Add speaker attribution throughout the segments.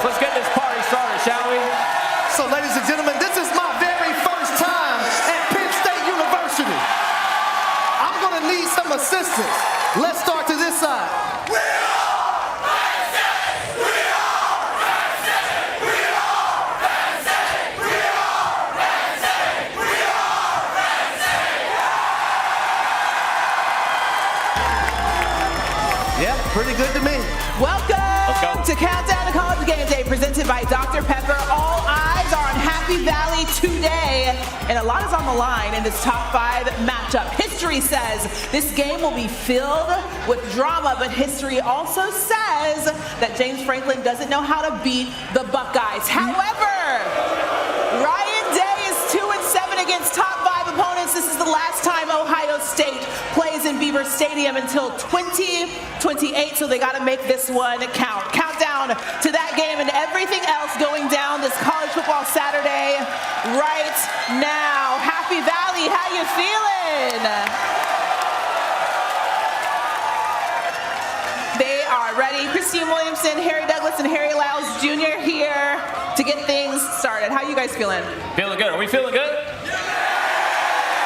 Speaker 1: Let's get this party started, shall we?
Speaker 2: So, ladies and gentlemen, this is my very first time at Penn State University. I'm going to need some assistance. Let's start to this side. We are Penn State! We are Penn State! We are Penn State! We are Penn State! We are Penn State! Yeah, pretty good to me.
Speaker 3: Welcome to Countdown to College Game Day, presented by Dr. Pepper. All eyes are on Happy Valley today, and a lot is on the line in this top 5 matchup. History says this game will be filled with drama, but history also says that James Franklin doesn't know how to beat the Buckeyes. However, Ryan Day is 2-7 against top 5 opponents. This is the last time Ohio State plays in Beaver Stadium until 2028, so they got to make this one count. Countdown to that game and everything else going down this college football Saturday right now. Happy Valley, how you feeling? They are ready. Christine Williamson, Harry Douglas, and Harry Lyles Jr. here to get things started. How you guys feeling?
Speaker 1: Feeling good. Are we feeling good?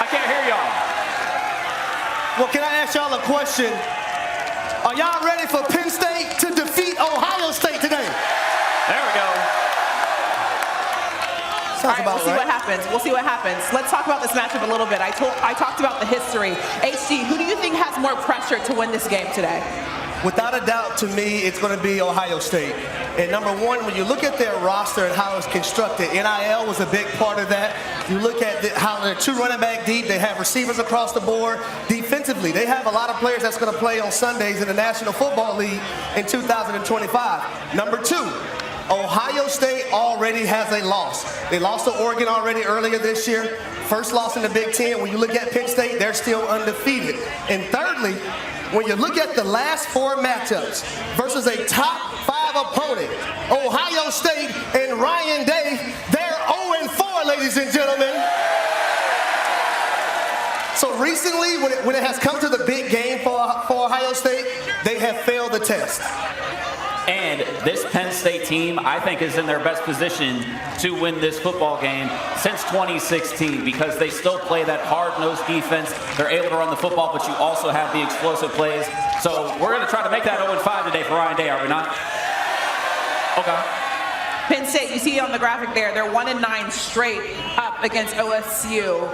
Speaker 1: I can't hear y'all.
Speaker 2: Well, can I ask y'all a question? Are y'all ready for Penn State to defeat Ohio State today?
Speaker 1: There we go.
Speaker 3: All right, we'll see what happens. We'll see what happens. Let's talk about this matchup a little bit. I talked about the history. HG, who do you think has more pressure to win this game today?
Speaker 2: Without a doubt, to me, it's going to be Ohio State. And number one, when you look at their roster and how it's constructed, NIL was a big part of that. You look at how they're 2 running back deep. They have receivers across the board. Defensively, they have a lot of players that's going to play on Sundays in the National Football League in 2025. Number 2, Ohio State already has a loss. They lost to Oregon already earlier this year. First loss in the Big Ten. When you look at Penn State, they're still undefeated. And thirdly, when you look at the last 4 matchups versus a top 5 opponent, Ohio State and Ryan Day, they're 0-4, ladies and gentlemen. So recently, when it has come to the big game for Ohio State, they have failed the test.
Speaker 1: And this Penn State team, I think, is in their best position to win this football game since 2016 because they still play that hard-nosed defense. They're able to run the football, but you also have the explosive plays. So we're going to try to make that 0-5 today for Ryan Day, are we not? Okay.
Speaker 3: Penn State, you see on the graphic there, they're 1-9 straight up against OSU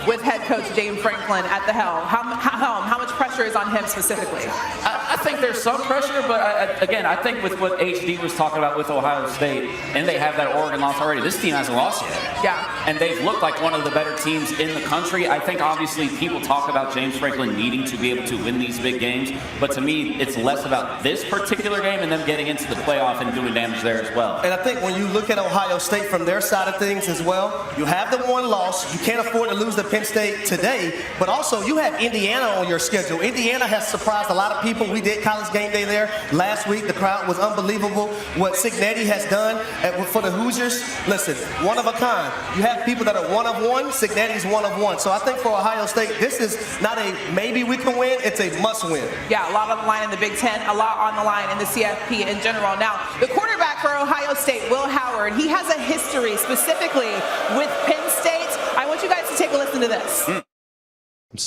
Speaker 3: with head coach James Franklin at the helm. How much pressure is on him specifically?
Speaker 1: I think there's some pressure, but again, I think with what HD was talking about with Ohio State, and they have that Oregon loss already, this team hasn't lost yet.
Speaker 3: Yeah.
Speaker 1: And they've looked like one of the better teams in the country. I think obviously people talk about James Franklin needing to be able to win these big games, but to me, it's less about this particular game and them getting into the playoff and doing damage there as well.
Speaker 2: And I think when you look at Ohio State from their side of things as well, you have the one loss. You can't afford to lose to Penn State today, but also you have Indiana on your schedule. Indiana has surprised a lot of people. We did College Game Day there last week. The crowd was unbelievable. What Signetti has done for the Hoosiers, listen, one of a kind. You have people that are 1 of 1. Signetti's 1 of 1. So I think for Ohio State, this is not a maybe we can win. It's a must win.
Speaker 3: Yeah, a lot on the line in the Big Ten, a lot on the line in the CFP in general. Now, the quarterback for Ohio State, Will Howard, he has a history specifically with Penn State. I want you guys to take a listen to this.
Speaker 4: I'm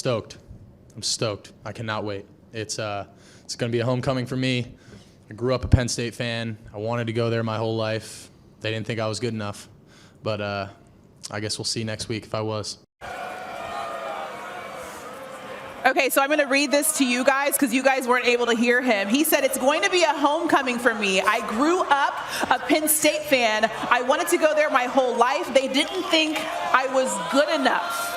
Speaker 4: stoked. I cannot wait. It's going to be a homecoming for me. I grew up a Penn State fan. I wanted to go there my whole life. They didn't think I was good enough. But I guess we'll see next week if I was.
Speaker 3: Okay, so I'm going to read this to you guys because you guys weren't able to hear him. He said, it's going to be a homecoming for me. I grew up a Penn State fan. I wanted to go there my whole life. They didn't think I was good enough.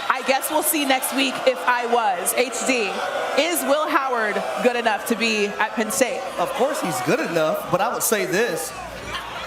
Speaker 3: I guess we'll see next week if I was. HD, is Will Howard good enough to be at Penn State?
Speaker 2: Of course he's good enough, but I would say this.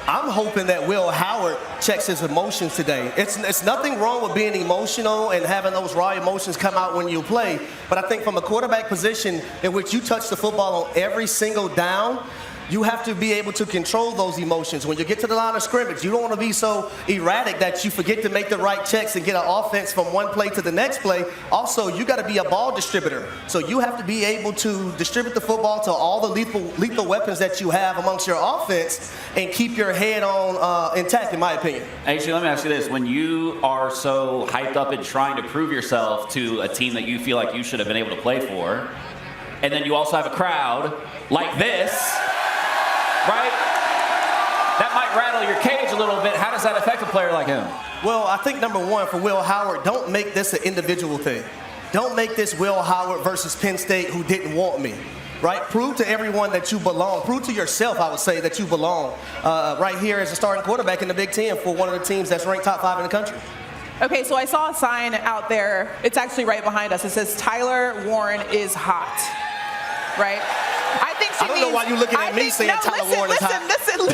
Speaker 2: I'm hoping that Will Howard checks his emotions today. It's nothing wrong with being emotional and having those raw emotions come out when you play. But I think from a quarterback position in which you touch the football on every single down, You have to be able to control those emotions. When you get to the line of scrimmage, you don't want to be so erratic that you forget to make the right checks and get an offense from one play to the next play. Also, you got to be a ball distributor. So you have to be able to distribute the football to all the lethal weapons that you have amongst your offense and keep your head on intact, in my opinion.
Speaker 1: Actually, let me ask you this. When you are so hyped up and trying to prove yourself to a team that you feel like you should have been able to play for, and then you also have a crowd like this, right? That might rattle your cage a little bit. How does that affect a player like him?
Speaker 2: Well, I think number one for Will Howard, don't make this an individual thing. Don't make this Will Howard versus Penn State who didn't want me, right? Prove to everyone that you belong. Prove to yourself, I would say, that you belong right here as a starting quarterback in the Big Ten for one of the teams that's ranked top 5 in the country.
Speaker 3: Okay, so I saw a sign out there. It's actually right behind us. It says, Tyler Warren is hot, right? I think she
Speaker 2: I don't know why you're looking at me saying Tyler Warren is hot.
Speaker 3: Listen.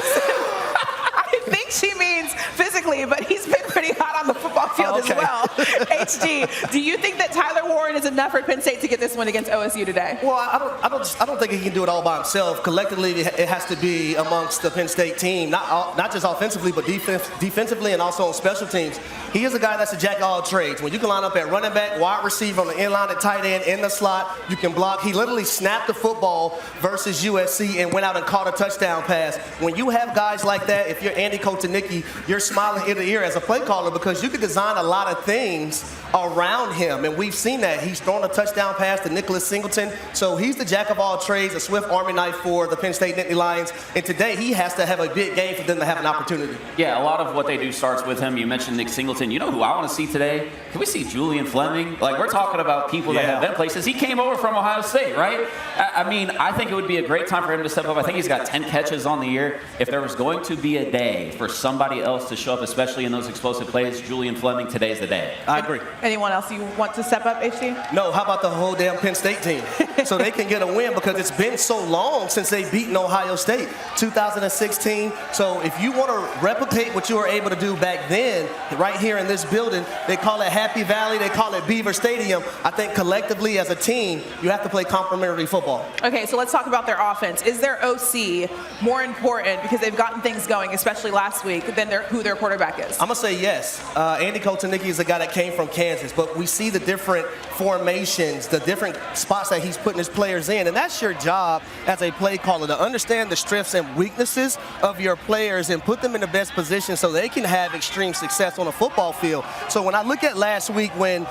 Speaker 3: I think she means physically, but he's been pretty hot on the football field as well. HG, do you think that Tyler Warren is enough for Penn State to get this one against OSU today?
Speaker 2: Well, I don't think he can do it all by himself. Collectively, it has to be amongst the Penn State team, not just offensively, but defensively and also on special teams. He is a guy that's a jack of all trades. When you can line up at running back, wide receiver, on the end line, at tight end, in the slot, you can block. He literally snapped the football versus USC and went out and caught a touchdown pass. When you have guys like that, if you're Andy Kotelnicki, you're smiling ear to ear as a play caller because you can design a lot of things around him, and we've seen that. He's thrown a touchdown pass to Nicholas Singleton, so he's the jack of all trades, a swift army knife for the Penn State Nittany Lions, and today he has to have a big game for them to have an opportunity.
Speaker 1: Yeah, a lot of what they do starts with him. You mentioned Nick Singleton. You know who I want to see today? Can we see Julian Fleming? Like, we're talking about people that have been places. He came over from Ohio State, right? I mean, I think it would be a great time for him to step up. I think he's got 10 catches on the year. If there was going to be a day for somebody else to show up, especially in those explosive plays, Julian Fleming, today's the day.
Speaker 2: I agree.
Speaker 3: Anyone else you want to step up, HG?
Speaker 2: No, how about the whole damn Penn State team? So they can get a win because it's been so long since they've beaten Ohio State, 2016. So if you want to replicate what you were able to do back then, right here in this building, they call it Happy Valley, they call it Beaver Stadium. I think collectively as a team, you have to play complementary football.
Speaker 3: Okay, so let's talk about their offense. Is their OC more important because they've gotten things going, especially last week, than who their quarterback is?
Speaker 2: I'm going to say yes. Andy Kotelnicki is a guy that came from Kansas, but we see the different formations, the different spots that he's putting his players in, and that's your job as a play caller, to understand the strengths and weaknesses of your players and put them in the best position so they can have extreme success on a football field. So when I look at last week when,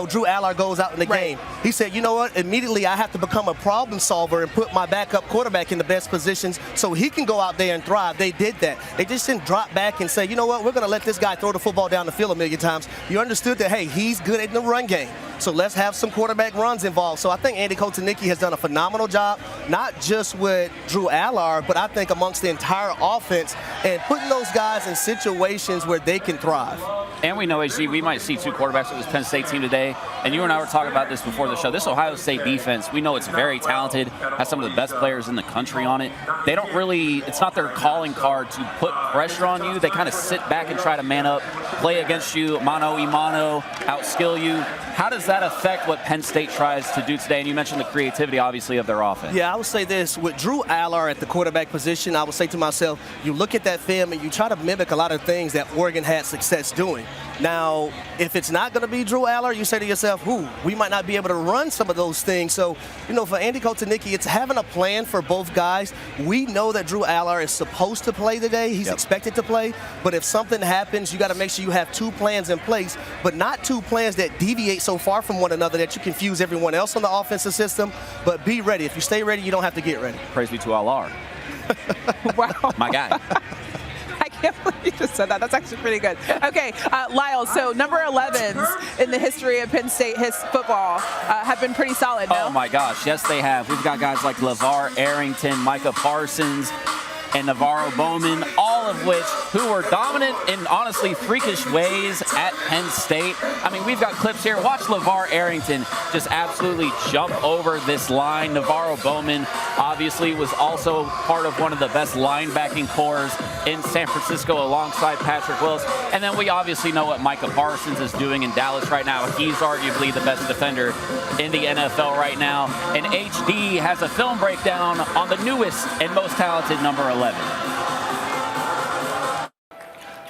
Speaker 2: Drew Allard goes out in the game, he said, you know what, immediately I have to become a problem solver and put my backup quarterback in the best positions so he can go out there and thrive. They did that. They just didn't drop back and say, you know what, we're going to let this guy throw the football down the field a million times. You understood that, hey, he's good in the run game. So let's have some quarterback runs involved. So I think Andy Kotelnicki has done a phenomenal job, not just with Drew Allard, but I think amongst the entire offense and putting those guys in situations where they can thrive.
Speaker 1: And we know, HG, we might see two quarterbacks of this Penn State team today. And you and I were talking about this before the show. This Ohio State defense, we know it's very talented, has some of the best players in the country on it. They don't really, it's not their calling card to put pressure on you. They kind of sit back and try to man up, play against you, mano y mano, outskill you. How does that affect what Penn State tries to do today? And you mentioned the creativity, obviously, of their offense.
Speaker 2: Yeah, I would say this. With Drew Allard at the quarterback position, I would say to myself, you look at that film and you try to mimic a lot of things that Oregon had success doing. Now, if it's not going to be Drew Allard, you say to yourself, we might not be able to run some of those things. So, for Andy Kotelnicki, it's having a plan for both guys. We know that Drew Allard is supposed to play today. He's expected to play. But if something happens, you got to make sure you have two plans in place, but not two plans that deviate so far from one another that you confuse everyone else on the offensive system. But be ready. If you stay ready, you don't have to get ready.
Speaker 1: Praise be to Allah.
Speaker 3: Wow.
Speaker 1: My guy.
Speaker 3: I can't believe you just said that. That's actually pretty good. Okay, Lyles, so number 11s in the history of Penn State football have been pretty solid, no?
Speaker 1: Oh, my gosh. Yes, they have. We've got guys like LeVar Arrington, Micah Parsons. and Navarro Bowman, all of which who were dominant in honestly freakish ways at Penn State. I mean, we've got clips here. Watch LeVar Arrington just absolutely jump over this line. Navarro Bowman obviously was also part of one of the best linebacking corps in San Francisco alongside Patrick Willis. And then we obviously know what Micah Parsons is doing in Dallas right now. He's arguably the best defender in the NFL right now. And HD has a film breakdown on the newest and most talented number 11.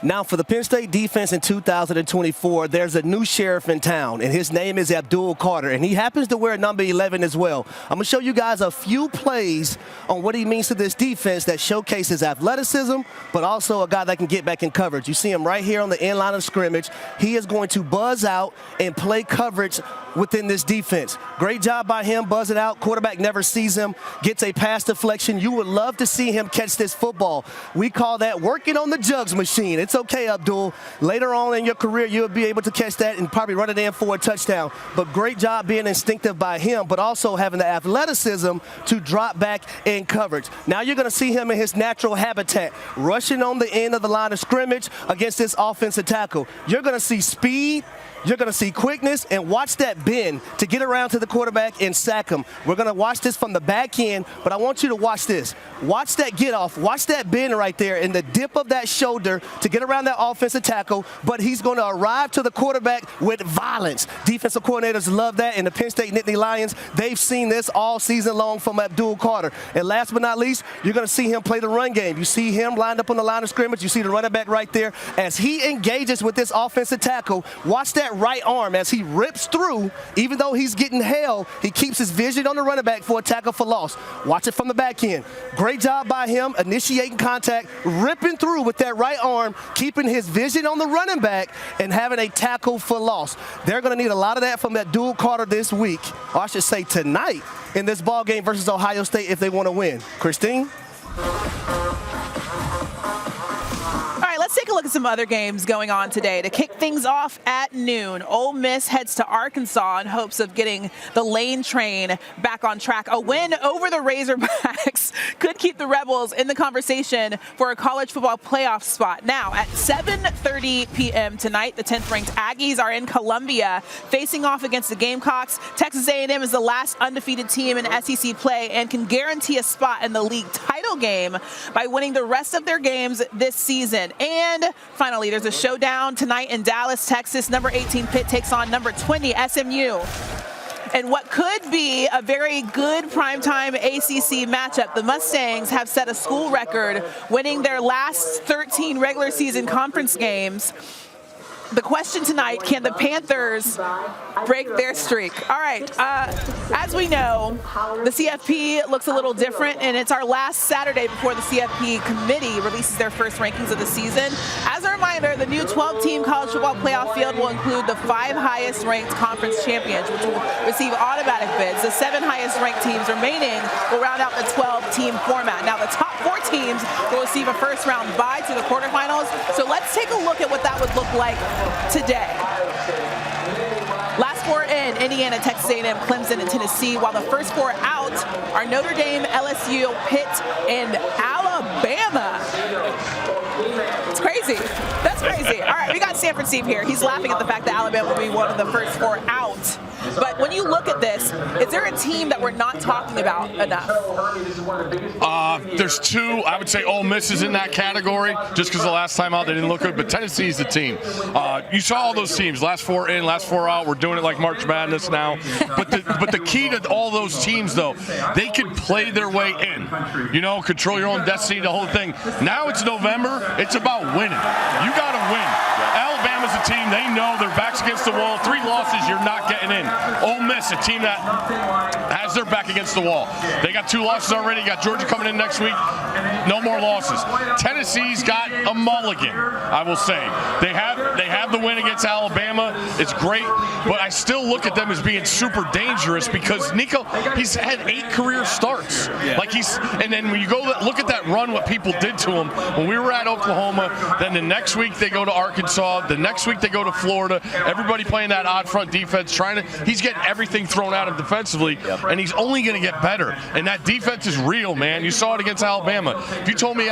Speaker 2: Now, for the Penn State defense in 2024, there's a new sheriff in town, and his name is Abdul Carter, and he happens to wear number 11 as well. I'm going to show you guys a few plays on what he means to this defense that showcases athleticism, but also a guy that can get back in coverage. You see him right here on the end line of scrimmage. He is going to buzz out and play coverage within this defense. Great job by him buzzing out. Quarterback never sees him, gets a pass deflection. You would love to see him catch this football. We call that working on the jugs machine. It's okay, Abdul. Later on in your career, you'll be able to catch that and probably run it in for a touchdown. But great job being instinctive by him, but also having the athleticism to drop back in coverage. Now you're going to see him in his natural habitat, rushing on the end of the line of scrimmage against this offensive tackle. You're going to see speed. You're going to see quickness, and watch that bend to get around to the quarterback and sack him. We're going to watch this from the back end, but I want you to watch this. Watch that get off. Watch that bend right there and the dip of that shoulder to get around that offensive tackle, but he's going to arrive to the quarterback with violence. Defensive coordinators love that, and the Penn State Nittany Lions, they've seen this all season long from Abdul Carter. And last but not least, you're going to see him play the run game. You see him lined up on the line of scrimmage. You see the running back right there. As he engages with this offensive tackle, watch that right arm as he rips through. Even though he's getting held, he keeps his vision on the running back for a tackle for loss. Watch it from the back end. Great job by him initiating contact, ripping through with that right arm, keeping his vision on the running back, and having a tackle for loss. They're going to need a lot of that from Abdul Carter this week, or I should say tonight, in this ball game versus Ohio State if they want to win. Christine?
Speaker 3: Let's take a look at some other games going on today. To kick things off at noon, Ole Miss heads to Arkansas in hopes of getting the Lane train back on track. A win over the Razorbacks could keep the Rebels in the conversation for a college football playoff spot. Now, at 7:30 p.m. tonight, the 10th-ranked Aggies are in Columbia facing off against the Gamecocks. Texas A&M is the last undefeated team in SEC play and can guarantee a spot in the league title game by winning the rest of their games this season. And finally, there's a showdown tonight in Dallas, Texas. Number 18 Pitt takes on number 20 SMU. And what could be a very good primetime ACC matchup, the Mustangs have set a school record, winning their last 13 regular season conference games. The question tonight, can the Panthers break their streak? All right, as we know, the CFP looks a little different, and it's our last Saturday before the CFP committee releases their first rankings of the season. As a reminder, the new 12-team college football playoff field will include the 5 highest-ranked conference champions, which will receive automatic bids. The 7 highest-ranked teams remaining will round out the 12-team format. Now, the top 4 teams will receive a first-round bye to the quarterfinals. So let's take a look at what that would look like today. Last 4 in, Indiana, Texas A&M, Clemson, and Tennessee, while the first 4 out are Notre Dame, LSU, Pitt, and Alabama. It's crazy. That's crazy. All right, we got Stanford Steve here. He's laughing at the fact that Alabama will be one of the first 4 out. But when you look at this, is there a team that we're not talking about enough?
Speaker 5: There's 2. I would say Ole Miss is in that category just because the last time out they didn't look good. But Tennessee's the team. You saw all those teams. Last 4 in, last 4 out. We're doing it like March Madness now. But the key to all those teams, though, they can play their way in. You know, control your own destiny, the whole thing. Now it's November. It's about winning. You got to win. Alabama's a team, they know their back's against the wall. 3 losses, you're not getting in. Ole Miss, a team that has their back against the wall. They got 2 losses already. You got Georgia coming in next week. No more losses. Tennessee's got a mulligan, I will say. They have They have the win against Alabama. It's great, but I still look at them as being super dangerous because Nico, he's had 8 career starts.
Speaker 1: Yeah.
Speaker 5: And then when you go look at that run, what people did to him when we were at Oklahoma. Then the next week they go to Arkansas. The next week they go to Florida. Everybody playing that odd front defense, he's getting everything thrown at him defensively, and he's only going to get better. And that defense is real, man. You saw it against Alabama. If you told me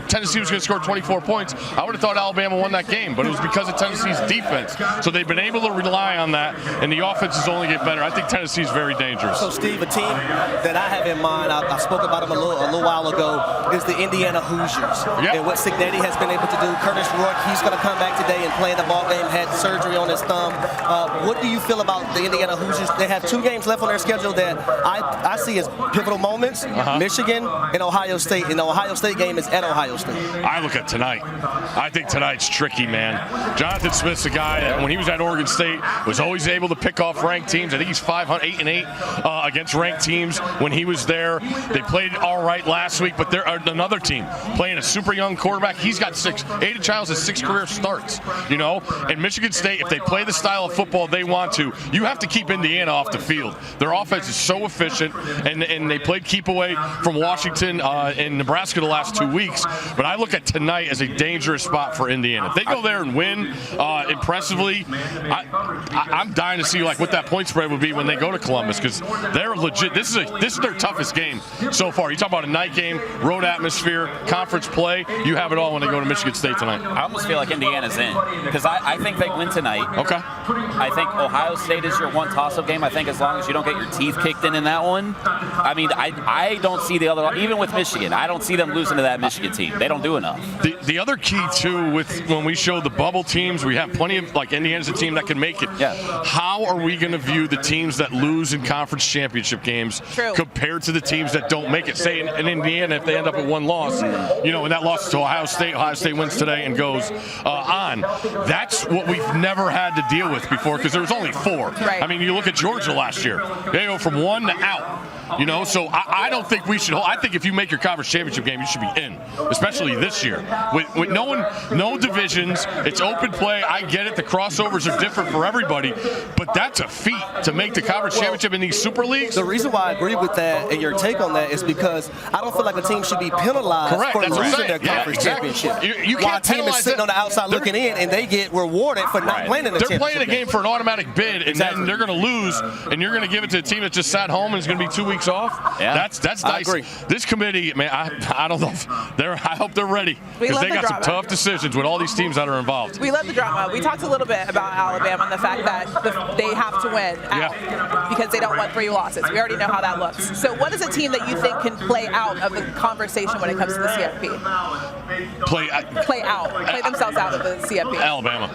Speaker 5: Tennessee was going to score 24 points, I would have thought Alabama won that game, but it was because of Tennessee's defense. So they've been able to rely on that, and the offense is only get better. I think Tennessee's very dangerous.
Speaker 2: So, Steve, a team that I have in mind, I spoke about them a little while ago, is the Indiana Hoosiers.
Speaker 5: Yep.
Speaker 2: And what Cignetti has been able to do. Curtis Rourke, he's going to come back today and play in the ball game, had surgery on his thumb. What do you feel about the Indiana Hoosiers? They have 2 games left on their schedule that I see as pivotal moments, Michigan and Ohio State. And the Ohio State game is at Ohio State.
Speaker 5: I look at tonight. I think tonight's tricky, man. Jonathan Smith's a guy that when he was at Oregon State was always able to pick off ranked teams. I think he's 8-8 against ranked teams when he was there. They played all right last week, but they're another team playing a super young quarterback. He's got 6. Aiden Childs has 6 career starts, And Michigan State, if they play the style of football they want to, you have to keep Indiana off the field. Their offense is so efficient, and they played keep away from Washington and Nebraska the last 2 weeks. But I look at tonight as a dangerous spot for Indiana. If they go there and win impressively, I'm dying to see what that point spread would be when they go to Columbus, because they're legit. This is their toughest game so far. You talk about a night game, road atmosphere, conference play. You have it all when they go to Michigan State tonight.
Speaker 1: I almost feel like Indiana's in because I think they win tonight.
Speaker 5: Okay.
Speaker 1: I think Ohio State is your one toss-up game. I think as long as you don't get your teeth kicked in that one, I mean, I don't see the other, even with Michigan, I don't see them losing to that Michigan team. They don't do enough.
Speaker 5: The other key, too, with when we show the bubble teams, we have plenty of, Indiana's a team that can make it.
Speaker 1: Yeah.
Speaker 5: How are we going to view the teams that lose in conference championship games compared to the teams that don't make it? Say in Indiana, if they end up with 1 loss, and that loss to Ohio State wins today and goes on. That's what we've never had to deal with before because there was only 4.
Speaker 3: Right.
Speaker 5: I mean, you look at Georgia last year. They go from 1 to out. So I don't think we should. I think if you make your conference championship game, you should be in, especially this year. With no divisions, it's open play. I get it. The crossovers are different for everybody, but that's a feat to make the conference championship in these super leagues.
Speaker 2: The reason why I agree with that and your take on that is because I don't feel like a team should be penalized for losing their conference championship.
Speaker 5: You
Speaker 2: While
Speaker 5: can't
Speaker 2: a team is
Speaker 5: penalize
Speaker 2: sitting on the outside looking in, and they get rewarded for not playing in the
Speaker 5: They're
Speaker 2: championship.
Speaker 5: playing a game for an automatic bid, and then they're going to lose, and you're going to give it to a team that just sat home and is going to be 2 weeks off.
Speaker 1: Yeah.
Speaker 5: That's dicey.
Speaker 2: I agree.
Speaker 5: This committee, man, I don't know. I hope they're ready because they got some tough decisions with all these teams that are involved.
Speaker 3: We love the drama. We talked a little bit about Alabama and the fact that they have to win out because they don't want 3 losses. We already know how that looks. So what is a team that you think can play out of the conversation when it comes to the CFP? Play themselves out of the CFP.
Speaker 5: Alabama.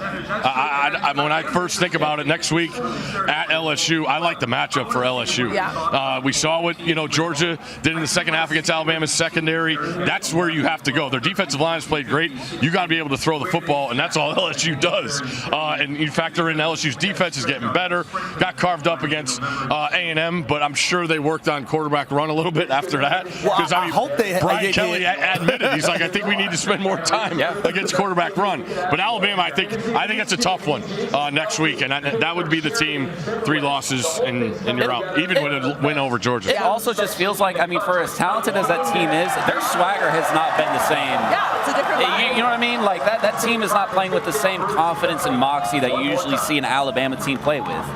Speaker 5: When I first think about it, next week at LSU, I like the matchup for LSU.
Speaker 3: Yeah.
Speaker 5: We saw what Georgia did in the second half against Alabama's secondary. That's where you have to go. Their defensive line has played great. You got to be able to throw the football, and that's all LSU does. And you factor in LSU's defense is getting better. Got carved up against A&M, but I'm sure they worked on quarterback run a little bit after that.
Speaker 2: Well, I hope they.
Speaker 5: Brian Kelly admitted he's like, I think we need to spend more time against quarterback run. But Alabama, I think that's a tough one next week, and that would be the team 3 losses and you're out, even with a win over Georgia.
Speaker 1: It also just feels like, for as talented as that team is, their swagger has not been the same.
Speaker 3: Yeah, it's a different vibe.
Speaker 1: You know what I mean? Like that team is not playing with the same confidence and moxie that you usually see an Alabama team play with.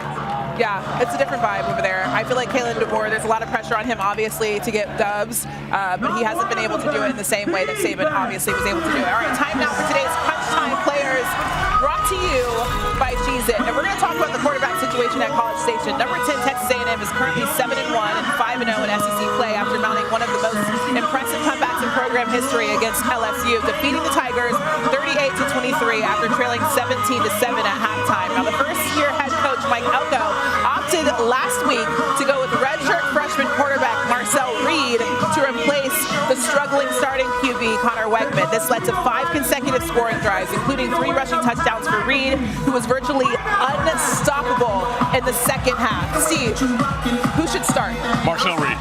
Speaker 3: Yeah, it's a different vibe over there. I feel like Kalen DeBoer, there's a lot of pressure on him, obviously, to get dubs, but he hasn't been able to do it in the same way that Saban obviously was able to do it. All right, time now for today's Crunch Time Players, brought to you by Cheez-It. And we're going to talk about the quarterback situation at College Station. Number 10, Texas A&M is currently 7-1 and 5-0 in SEC play after mounting one of the most impressive comebacks in program history against LSU, defeating the Tigers 38-23 after trailing 17-7 at halftime. Now, the first-year head coach Mike Elko opted last week to go with redshirt freshman quarterback Marcel Reed to replace the struggling starting QB Connor Weigman. This led to 5 consecutive scoring drives, including 3 rushing touchdowns for Reed, who was virtually unstoppable in the second half. Steve, who should start?
Speaker 5: Marcel Reed.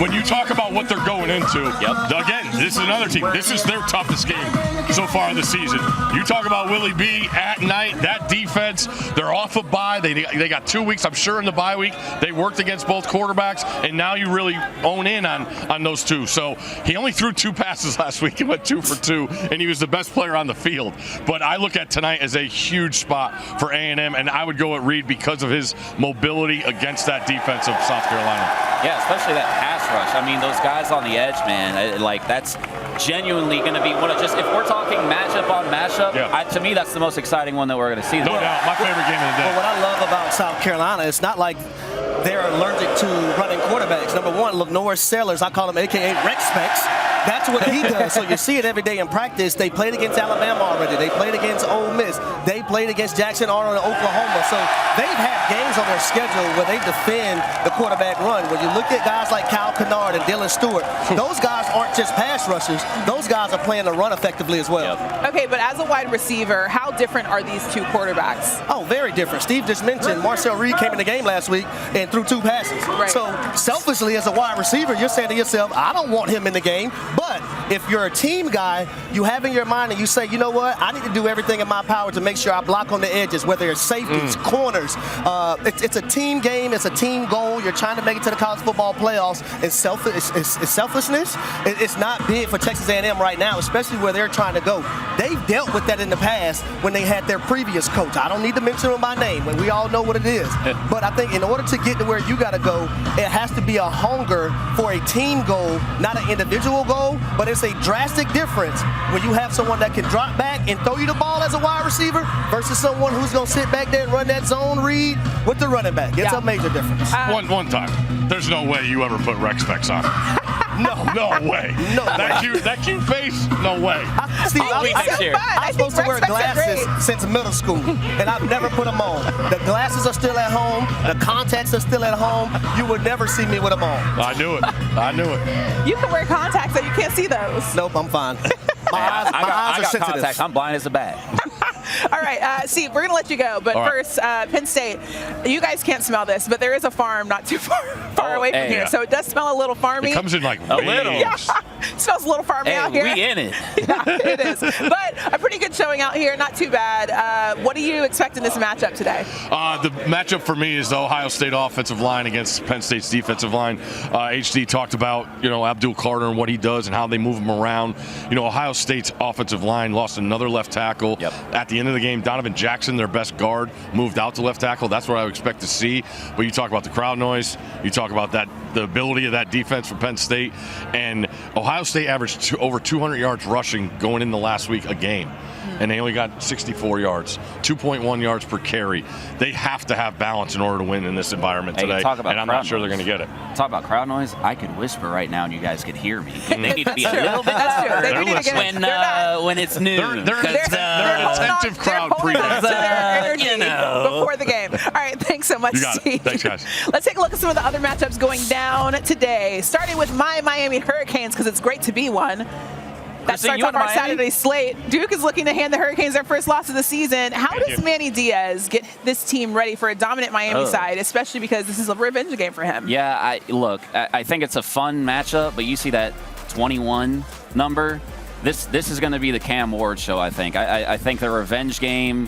Speaker 5: when you talk about what they're going into, again, this is another team. This is their toughest game so far this season. You talk about Willie B at night, that defense, they're off a bye. They got 2 weeks, I'm sure, in the bye week. They worked against both quarterbacks, and now you really own in on those two. So he only threw 2 passes last week and went 2 for 2, and he was the best player on the field. But I look at tonight as a huge spot for A&M, and I would go at Reed because of his mobility against that defense of South Carolina.
Speaker 1: Yeah, especially that pass rush. I mean, those guys on the edge, man, like that's genuinely going to be one of just, if we're talking matchup on matchup, to me that's the most exciting one that we're going to see.
Speaker 5: No doubt, my favorite game of the day.
Speaker 2: But what I love about South Carolina, it's not like they're allergic to running quarterbacks. Number one, Lenore Sellers, I call him AKA Rex Specs. That's what he does. So you see it every day in practice. They played against Alabama already. They played against Ole Miss. They played against Jackson Arnold in Oklahoma. So they've had games on their schedule where they defend the quarterback run. When you look at guys like Kyle Kennard and Dylan Stewart, those guys aren't just pass rushers. Those guys are playing the run effectively as well.
Speaker 3: Okay, but as a wide receiver, how different are these two quarterbacks?
Speaker 2: Oh, very different. Steve just mentioned Marcel Reed came in the game last week and threw 2 passes.
Speaker 3: Right.
Speaker 2: So selfishly, as a wide receiver, you're saying to yourself, I don't want him in the game. But if you're a team guy, you have in your mind and you say, you know what, I need to do everything in my power to make sure I block on the edges, whether it's safeties, corners. It's a team game. It's a team goal. You're trying to make it to the college football playoffs. It's selflessness. It's not big for Texas A&M right now, especially where they're trying to go. They've dealt with that in the past when they had their previous coach. I don't need to mention him by name, but we all know what it is. But I think in order to get to where you got to go, it has to be a hunger for a team goal, not an individual goal. But it's a drastic difference when you have someone that can drop back and throw you the ball as a wide receiver versus someone who's going to sit back there and run that zone read with the running back. It's a major difference.
Speaker 5: One time. There's no way you ever put Rex Specs on. No way.
Speaker 2: No
Speaker 5: that cute face? No way.
Speaker 2: Steve,
Speaker 3: I'm
Speaker 2: supposed to wear glasses since middle school, and I've never put them on. The glasses are still at home. The contacts are still at home. You would never see me with them on.
Speaker 5: I knew it.
Speaker 3: You can wear contacts and you can't see those.
Speaker 2: Nope, I'm fine. My eyes are sensitive.
Speaker 1: Contacts. I'm blind as a bat.
Speaker 3: All right, Steve, we're going to let you go. But first, Penn State, you guys can't smell this, but there is a farm not too far away from here. So it does smell a little farmy.
Speaker 5: It comes in like
Speaker 1: a little.
Speaker 3: Yeah, it smells a little farmy out here.
Speaker 1: We in it.
Speaker 3: Yeah, it is. But a pretty good showing out here, not too bad. What do you expect in this matchup today?
Speaker 5: The matchup for me is the Ohio State offensive line against Penn State's defensive line. HD talked about, Abdul Carter and what he does and how they move him around. Ohio State's offensive line lost another left tackle. At the end of the game, Donovan Jackson, their best guard, moved out to left tackle. That's what I would expect to see. But you talk about the crowd noise. You talk about the ability of that defense for Penn State. And Ohio State averaged over 200 yards rushing going in the last week a game. And they only got 64 yards, 2.1 yards per carry. They have to have balance in order to win in this environment today. And I'm not sure they're going to get it.
Speaker 1: Talk about crowd noise. I could whisper right now and you guys could hear me. They need to be a little bit
Speaker 3: louder. They need to get
Speaker 1: when it's noon.
Speaker 5: They're an attentive crowd
Speaker 3: before the game. All right, thanks so much, Steve.
Speaker 5: Thanks, guys.
Speaker 3: Let's take a look at some of the other matchups going down today, starting with my Miami Hurricanes, because it's great to be one. That starts off our Saturday slate. Duke is looking to hand the Hurricanes their first loss of the season. How does Manny Diaz get this team ready for a dominant Miami side, especially because this is a revenge game for him?
Speaker 1: Yeah, I think it's a fun matchup, but you see that 21 number. This is going to be the Cam Ward show, I think. I think the revenge game,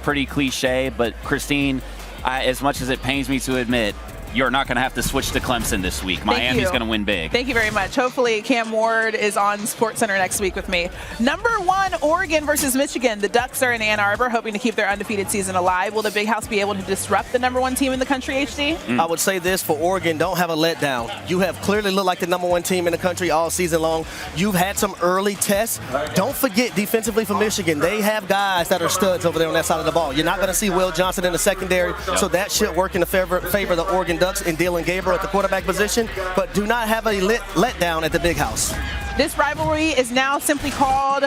Speaker 1: pretty cliche, but Christine, as much as it pains me to admit, you're not going to have to switch to Clemson this week. Miami's going to win big.
Speaker 3: Thank you very much. Hopefully Cam Ward is on SportsCenter next week with me. Number 1, Oregon versus Michigan. The Ducks are in Ann Arbor, hoping to keep their undefeated season alive. Will the Big House be able to disrupt the number 1 team in the country, HD?
Speaker 2: I would say this for Oregon, don't have a letdown. You have clearly looked like the number 1 team in the country all season long. You've had some early tests. Don't forget, defensively for Michigan, they have guys that are studs over there on that side of the ball. You're not going to see Will Johnson in the secondary, so that should work in the favor of the Oregon Ducks and Dylan Gabriel at the quarterback position, but do not have a letdown at the Big House.
Speaker 3: This rivalry is now simply called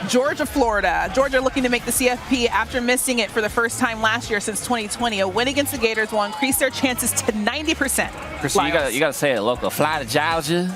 Speaker 3: Georgia-Florida. Georgia looking to make the CFP after missing it for the first time last year since 2020. A win against the Gators will increase their chances to 90%.
Speaker 1: Christine, you got to say it local. Fly to Georgia.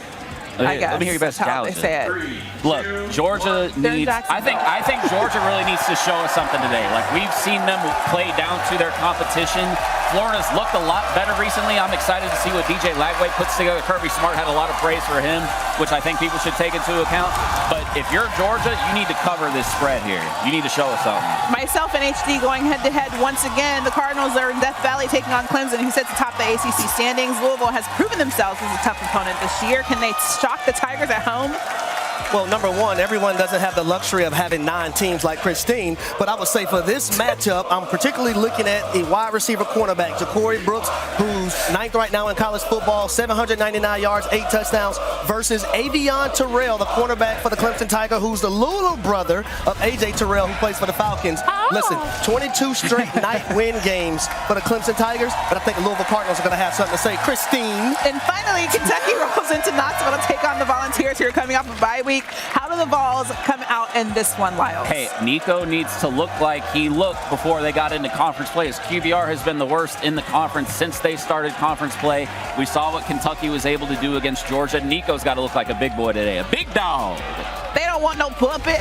Speaker 1: Let me hear your best Georgia.
Speaker 3: They say it.
Speaker 1: Look, Georgia needs. I think Georgia really needs to show us something today. Like we've seen them play down to their competition Florida's looked a lot better recently. I'm excited to see what DJ Lagway puts together. Kirby Smart had a lot of praise for him, which I think people should take into account. But if you're Georgia, you need to cover this spread here. You need to show us something.
Speaker 3: Myself and HD going head-to-head once again. The Cardinals are in Death Valley taking on Clemson, who sits atop the ACC standings. Louisville has proven themselves as a tough opponent this year. Can they shock the Tigers at home?
Speaker 2: Well, number one, everyone doesn't have the luxury of having 9 teams like Christine, but I would say for this matchup, I'm particularly looking at a wide receiver cornerback, Ja'Cory Brooks, who's 9th right now in college football, 799 yards, 8 touchdowns, versus Avion Terrell, the cornerback for the Clemson Tiger, who's the little brother of A.J. Terrell, who plays for the Falcons.
Speaker 3: Oh.
Speaker 2: Listen, 22 straight night win games for the Clemson Tigers, but I think the Louisville Cardinals are going to have something to say. Christine.
Speaker 3: And finally, Kentucky rolls into Knoxville to take on the Volunteers, who are coming off a bye week. How do the Vols come out in this one, Lyles?
Speaker 1: Hey, Nico needs to look like he looked before they got into conference play. His QBR has been the worst in the conference since they started conference play. We saw what Kentucky was able to do against Georgia. Nico's got to look like a big boy today, a big dog.
Speaker 3: They don't want no puppet.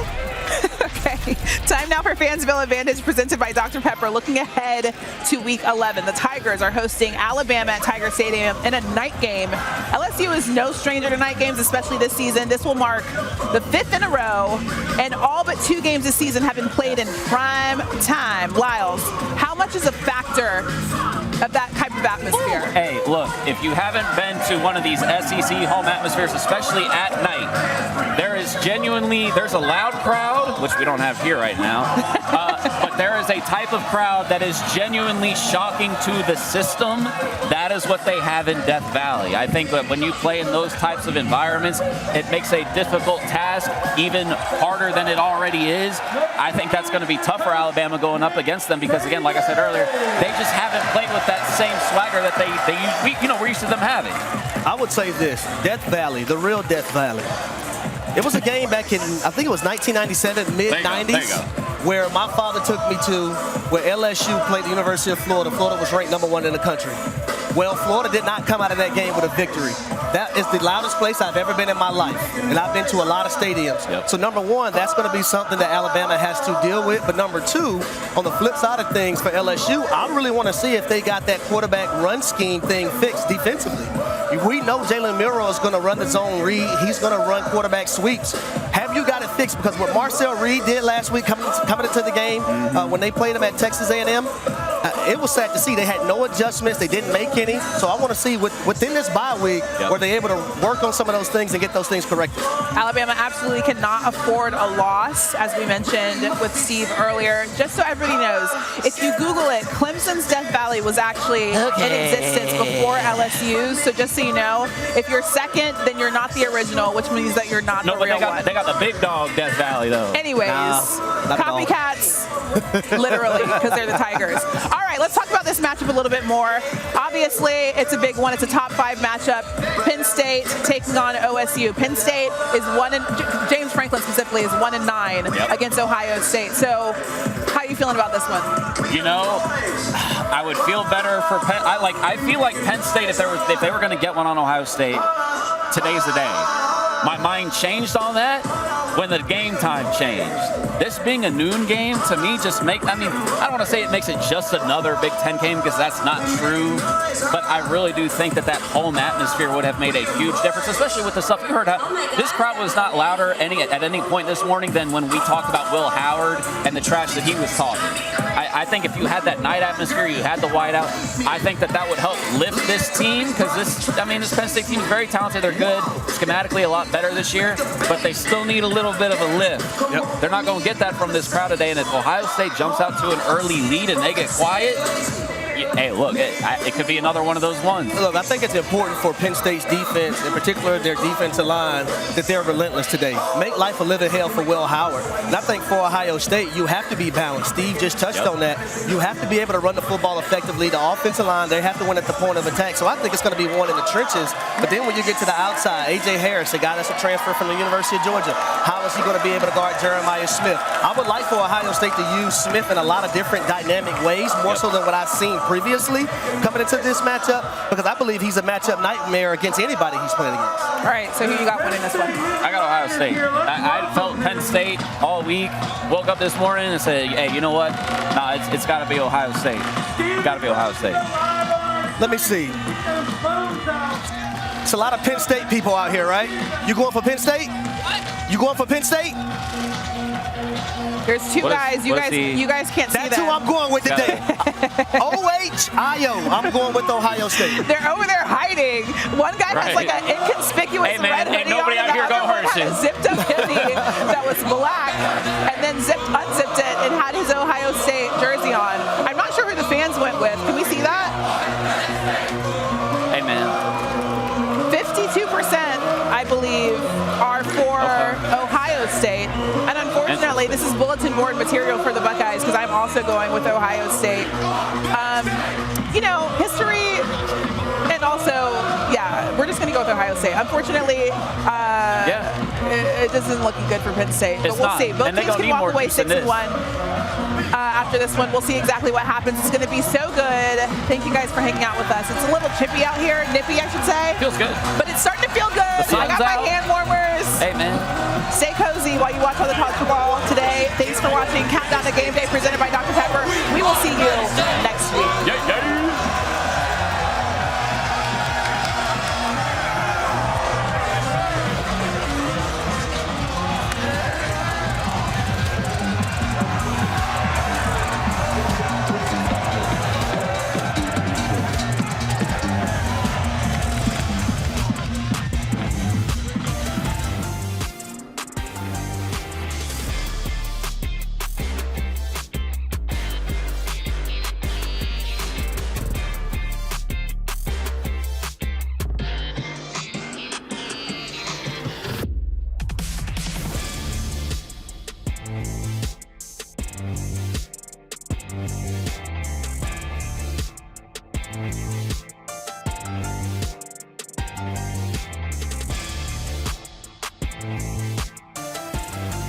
Speaker 3: Okay, time now for Fansville Advantage presented by Dr. Pepper. Looking ahead to Week 11, the Tigers are hosting Alabama at Tiger Stadium in a night game. LSU is no stranger to night games, especially this season. This will mark the 5th in a row, and all but 2 games this season have been played in prime time. Lyles, how much is a factor of that type of atmosphere?
Speaker 1: Hey, look, if you haven't been to one of these SEC home atmospheres, especially at night, there's a loud crowd, which we don't have here right now, but there is a type of crowd that is genuinely shocking to the system. That is what they have in Death Valley. I think that when you play in those types of environments, it makes a difficult task even harder than it already is. I think that's going to be tough for Alabama going up against them because, again, like I said earlier, they just haven't played with that same swagger that we're used to them having.
Speaker 2: I would say this, Death Valley, the real Death Valley. It was a game back in, I think it was 1997, mid-90s, where my father took me to where LSU played the University of Florida. Florida was ranked #1 in the country. Well, Florida did not come out of that game with a victory. That is the loudest place I've ever been in my life, and I've been to a lot of stadiums.
Speaker 1: Yep.
Speaker 2: So number one, that's going to be something that Alabama has to deal with. But number two, on the flip side of things for LSU, I really want to see if they got that quarterback run scheme thing fixed defensively. We know Jalen Milroe is going to run the zone read. He's going to run quarterback sweeps. Have you got it fixed? Because what Marcel Reed did last week coming into the game when they played him at Texas A&M, it was sad to see. They had no adjustments. They didn't make any. So I want to see within this bye week, were they able to work on some of those things and get those things corrected?
Speaker 3: Alabama absolutely cannot afford a loss, as we mentioned with Steve earlier. Just so everybody knows, if you Google it, Clemson's Death Valley was actually in existence before LSU's. So just so you know, if you're second, then you're not the original, which means that you're not the real one.
Speaker 1: They got the big dog Death Valley, though.
Speaker 3: Anyways, copycats, literally, because they're the Tigers. All right, let's talk about this matchup a little bit more. Obviously, it's a big one. It's a top 5 matchup. Penn State taking on OSU. Penn State is James Franklin specifically is 1-9 against Ohio State. So, how are you feeling about this one?
Speaker 1: You know, I would feel better for Penn. I feel like Penn State, if they were going to get one on Ohio State, today's the day. My mind changed on that when the game time changed. This being a noon game, to me, I don't want to say it makes it just another Big Ten game because that's not true, but I really do think that home atmosphere would have made a huge difference, especially with the stuff you heard. This crowd was not louder at any point this morning than when we talked about Will Howard and the trash that he was talking. I think if you had that night atmosphere, you had the whiteout, I think that would help lift this team because this Penn State team is very talented. They're good, schematically a lot better this year, but they still need a little bit of a lift. Yep. They're not going to get that from this crowd today, and if Ohio State jumps out to an early lead and they get quiet, hey, look, it could be another one of those ones.
Speaker 2: Look, I think it's important for Penn State's defense, in particular their defensive line, that they're relentless today. Make life a living hell for Will Howard. And I think for Ohio State, you have to be balanced. Steve just touched on that. You have to be able to run the football effectively. The offensive line, they have to win at the point of attack. So I think it's going to be one in the trenches. But then when you get to the outside, A.J. Harris, a guy that's a transfer from the University of Georgia, how is he going to be able to guard Jeremiah Smith? I would like for Ohio State to use Smith in a lot of different dynamic ways, more so than what I've seen previously coming into this matchup, because I believe he's a matchup nightmare against anybody he's playing against.
Speaker 3: All right, so who you got winning this one?
Speaker 1: I got Ohio Ohio State. I felt Penn State all week. Woke up this morning and said, hey, you know what? No, it's got to be Ohio State. It's got to be Ohio State.
Speaker 2: Let me see. It's a lot of Penn State people out here, right? You going for Penn State? You going for Penn State?
Speaker 3: There's two guys. You guys can't see that.
Speaker 2: That's who I'm going with today. OHIO. I'm going with Ohio State.
Speaker 3: They're over there hiding. One guy has like an inconspicuous red hoodie
Speaker 1: nobody
Speaker 3: on.
Speaker 1: out here go Hershey.
Speaker 3: Zipped up hoodie that was black, and then unzipped it and had his Ohio State jersey on. I'm not sure who the fans went with. Can we see that?
Speaker 1: Hey, man.
Speaker 3: 52%, I believe, are for Ohio State. And unfortunately, this is bulletin board material for the Buckeyes because I'm also going with Ohio State. You know, history and also, yeah, we're just going to go with Ohio State. Unfortunately, it isn't looking good for Penn State. But we'll see. Both teams can walk away 6-1. After this one, we'll see exactly what happens. It's going to be so good. Thank you guys for hanging out with us. It's a little chippy out here, nippy, I should say.
Speaker 1: Feels good.
Speaker 3: But it's starting to feel good. I got my hand warmers.
Speaker 1: Hey, man.
Speaker 3: Stay cozy while you watch all the college football today. Thanks for watching Countdown to Game Day presented by Dr. Pepper. We will see you next week.